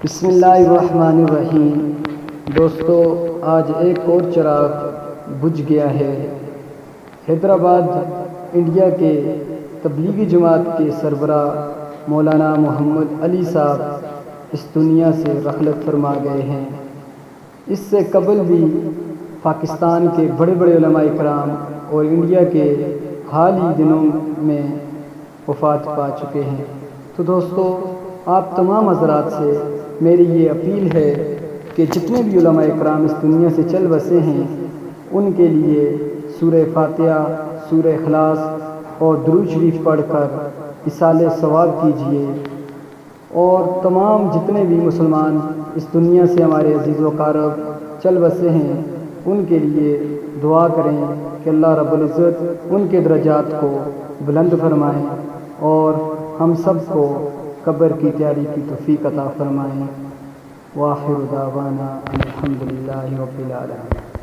بسم اللہ الرحمن الرحیم۔ دوستو، آج ایک اور چراغ بجھ گیا ہے۔ حیدرآباد انڈیا کے تبلیغی جماعت کے سربراہ مولانا محمد علی صاحب اس دنیا سے رحلت فرما گئے ہیں۔ اس سے قبل بھی پاکستان کے بڑے بڑے علماء کرام اور انڈیا کے حال ہی دنوں میں وفات پا چکے ہیں۔ تو دوستو، آپ تمام حضرات سے میری یہ اپیل ہے کہ جتنے بھی علماء کرام اس دنیا سے چل بسے ہیں، ان کے لیے سورہ فاتحہ، سورہ اخلاص اور درود شریف پڑھ کر ایصال ثواب کیجیے، اور تمام جتنے بھی مسلمان اس دنیا سے ہمارے عزیز و اقارب چل بسے ہیں، ان کے لیے دعا کریں کہ اللہ رب العزت ان کے درجات کو بلند فرمائیں اور ہم سب کو قبر کی تیاری کی توفیق عطا فرمائیں۔ وآخر دعوانا الحمدللہ رب العالمین۔